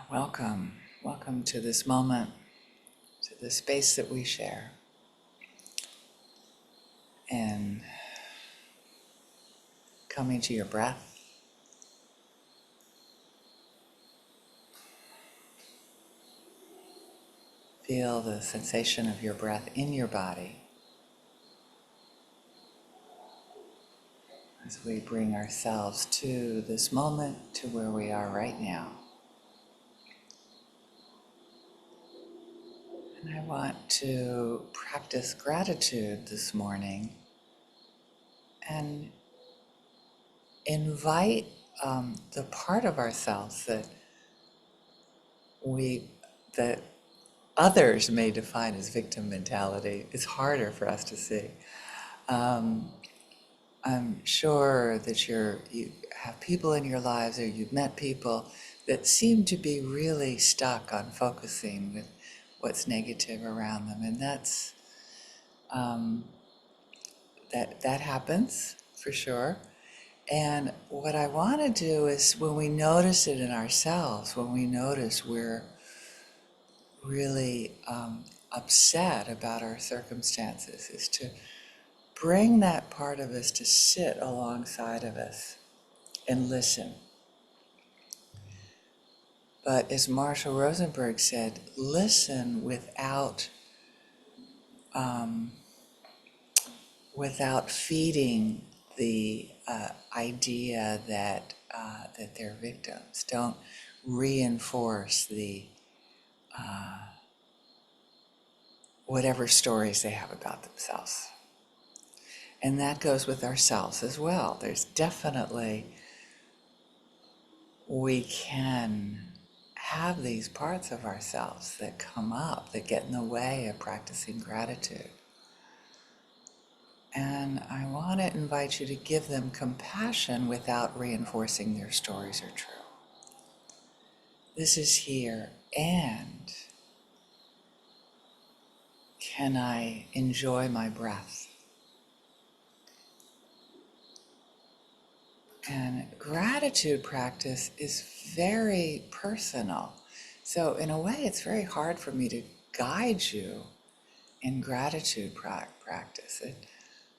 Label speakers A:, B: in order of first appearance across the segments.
A: Welcome. Welcome to this moment, to the space that we share. And coming to your breath, feel the sensation of your breath in your body as we bring ourselves to this moment, to where we are right now. And I want to practice gratitude this morning and invite the part of ourselves that others may define as victim mentality. It's harder for us to see. I'm sure that you have people in your lives, or you've met people that seem to be really stuck on focusing with what's negative around them, and that happens for sure. And what I want to do is, when we notice it in ourselves, when we notice we're really upset about our circumstances, is to bring that part of us to sit alongside of us and listen. But as Marshall Rosenberg said, listen without feeding the idea that they're victims. Don't reinforce the whatever stories they have about themselves. And that goes with ourselves as well. There's definitely, we can have these parts of ourselves that come up, that get in the way of practicing gratitude. And I want to invite you to give them compassion without reinforcing their stories are true. This is here, and can I enjoy my breath? And gratitude practice is very personal. So in a way, it's very hard for me to guide you in gratitude practice.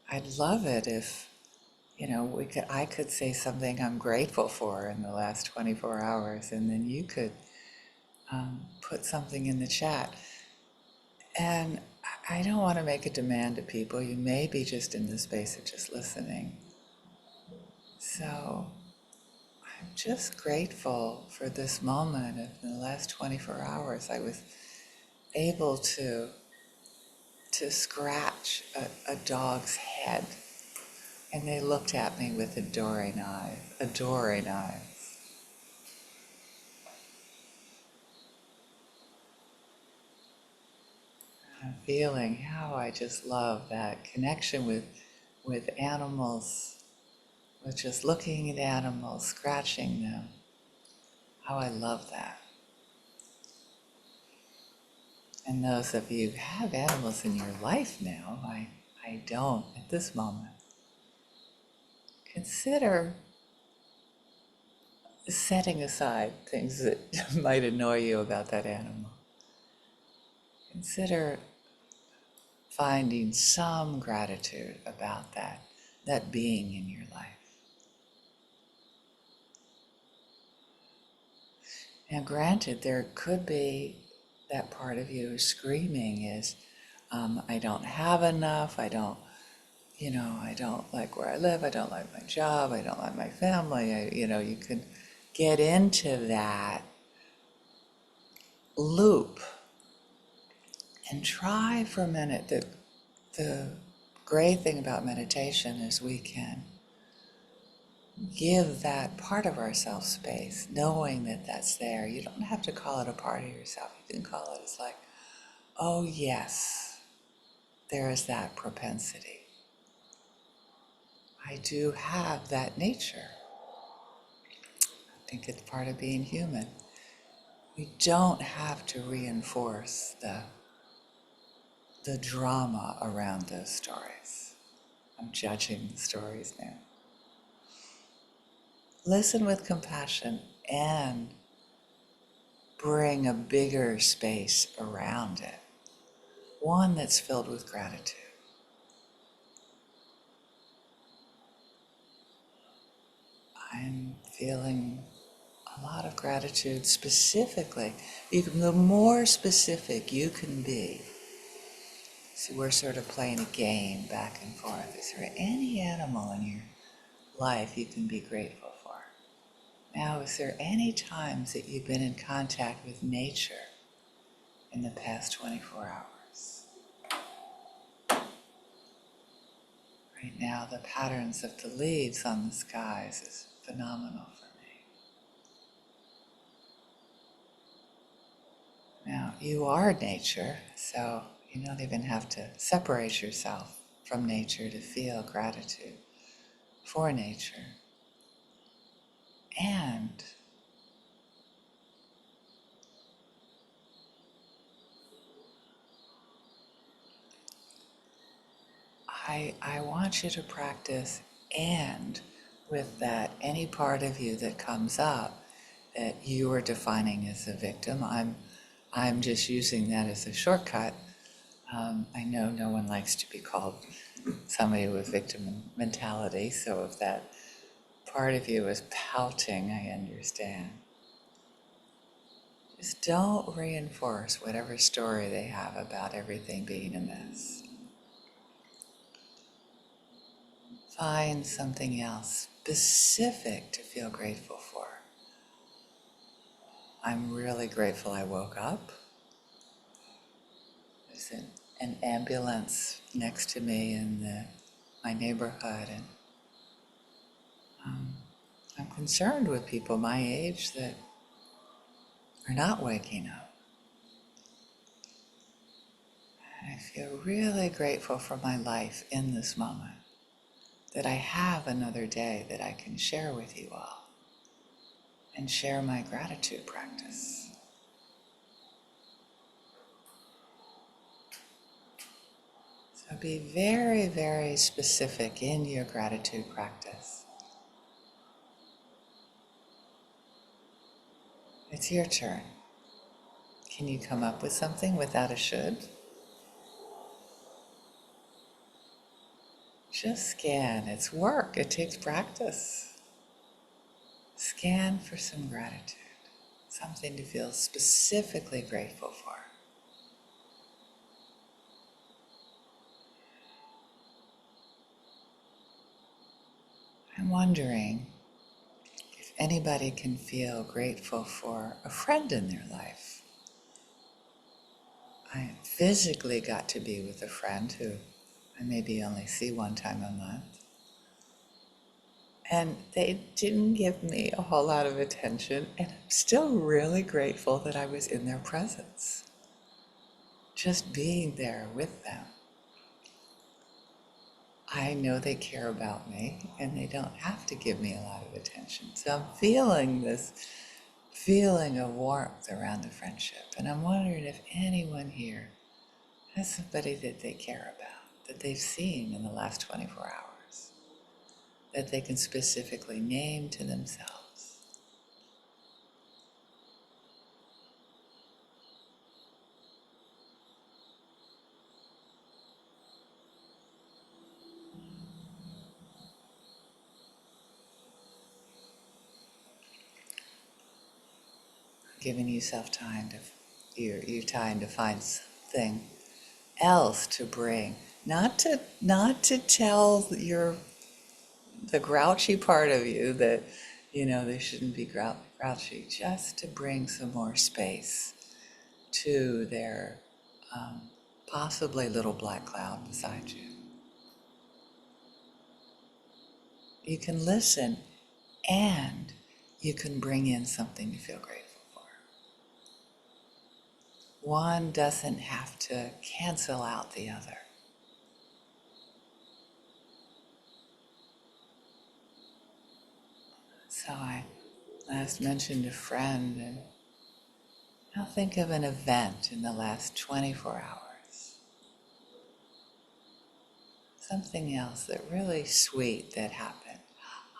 A: I'd love it if, I could say something I'm grateful for in the last 24 hours, and then you could put something in the chat. And I don't want to make a demand of people. You may be just in the space of just listening. So I'm just grateful for this moment. In the last 24 hours, I was able to scratch a dog's head. And they looked at me with adoring eyes. I'm feeling how I just love that connection with animals, with just looking at animals, scratching them. How I love that. And those of you who have animals in your life now, I don't at this moment. Consider setting aside things that might annoy you about that animal. Consider finding some gratitude about that being in your life. Now, granted, there could be that part of you screaming is, I don't have enough, I don't like where I live, I don't like my job, I don't like my family. You can get into that loop and try for a minute. The great thing about meditation is we can give that part of ourselves space, knowing that that's there. You don't have to call it a part of yourself. You can call it as like, oh yes, there is that propensity. I do have that nature. I think it's part of being human. We don't have to reinforce the drama around those stories. I'm judging the stories now. Listen with compassion and bring a bigger space around it, one that's filled with gratitude. I'm feeling a lot of gratitude specifically. The more specific you can be, so we're sort of playing a game back and forth. Is there any animal in your life you can be grateful for? Now, is there any times that you've been in contact with nature in the past 24 hours? Right now, the patterns of the leaves on the skies is phenomenal for me. Now, you are nature, so you don't even have to separate yourself from nature to feel gratitude for nature. And I want you to practice, and with that, any part of you that comes up that you are defining as a victim, I'm just using that as a shortcut. I know no one likes to be called somebody with victim mentality, so if that part of you is pouting, I understand. Just don't reinforce whatever story they have about everything being a mess. Find something else specific to feel grateful for. I'm really grateful I woke up. There's an ambulance next to me in my neighborhood, and I'm concerned with people my age that are not waking up. And I feel really grateful for my life in this moment, that I have another day that I can share with you all and share my gratitude practice. So be very, very specific in your gratitude practice. It's your turn. Can you come up with something without a should? Just scan. It's work. It takes practice. Scan for some gratitude. Something to feel specifically grateful for. I'm wondering if anybody can feel grateful for a friend in their life. I physically got to be with a friend who I maybe only see one time a month. And they didn't give me a whole lot of attention, and I'm still really grateful that I was in their presence. Just being there with them. I know they care about me, and they don't have to give me a lot of attention. So I'm feeling this feeling of warmth around the friendship. And I'm wondering if anyone here has somebody that they care about, that they've seen in the last 24 hours, that they can specifically name to themselves. Giving yourself time to, your time to find something else to bring. Not to tell the grouchy part of you that, they shouldn't be grouchy, just to bring some more space to their possibly little black cloud beside you. You can listen, and you can bring in something to feel grateful for. One doesn't have to cancel out the other. So I last mentioned a friend, and now think of an event in the last 24 hours. Something else that really sweet that happened.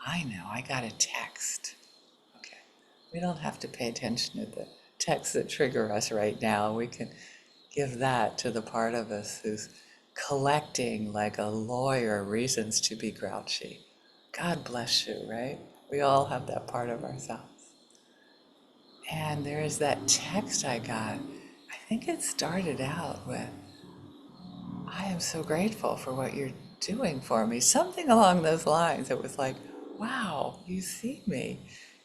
A: I know, I got a text. Okay, we don't have to pay attention to the texts that trigger us right now. We can give that to the part of us who's collecting like a lawyer reasons to be grouchy. God bless you, right? We all have that part of ourselves. And there's that text I got. I think it started out with, I am so grateful for what you're doing for me. Something along those lines. It was like, wow, you see me.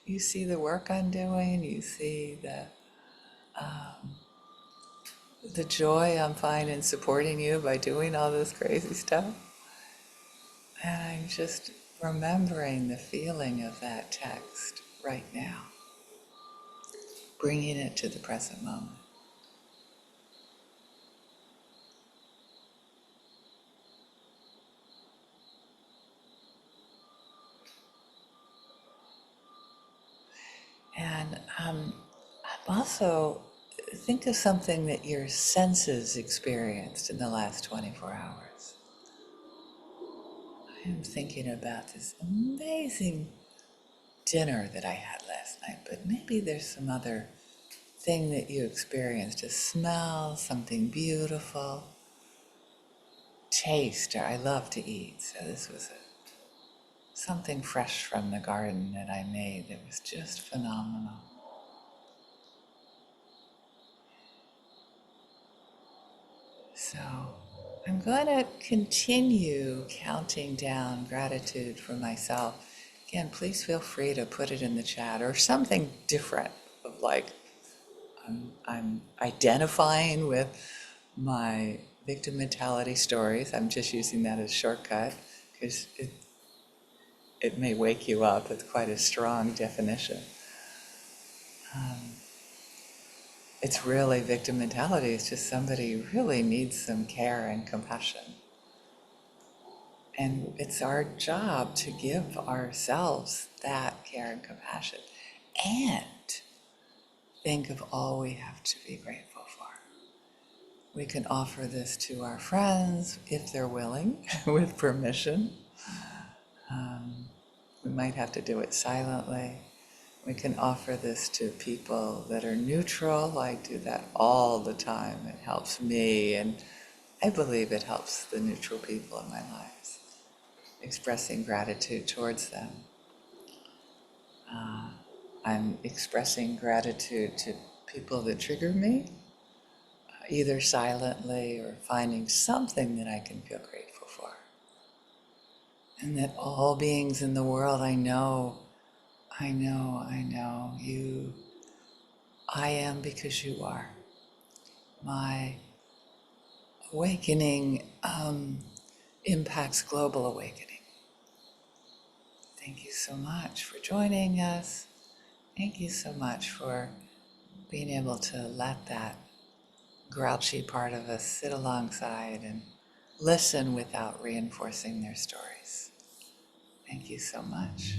A: You see the work I'm doing. You see the joy I'm finding supporting you by doing all this crazy stuff. And I'm just remembering the feeling of that text right now, bringing it to the present moment. And I'm also think of something that your senses experienced in the last 24 hours. I am thinking about this amazing dinner that I had last night, but maybe there's some other thing that you experienced, a smell, something beautiful, taste, or I love to eat. So this was something fresh from the garden that I made that was just phenomenal. So I'm going to continue counting down gratitude for myself. Again, please feel free to put it in the chat or something different of like, I'm identifying with my victim mentality stories. I'm just using that as a shortcut because it may wake you up. It's quite a strong definition. It's really victim mentality. It's just somebody who really needs some care and compassion. And it's our job to give ourselves that care and compassion and think of all we have to be grateful for. We can offer this to our friends if they're willing, with permission. We might have to do it silently. We can offer this to people that are neutral. I do that all the time. It helps me, and I believe it helps the neutral people in my lives, expressing gratitude towards them. I'm expressing gratitude to people that trigger me, either silently or finding something that I can feel grateful for. And that all beings in the world, I know, you, I am because you are. My awakening impacts global awakening. Thank you so much for joining us. Thank you so much for being able to let that grouchy part of us sit alongside and listen without reinforcing their stories. Thank you so much.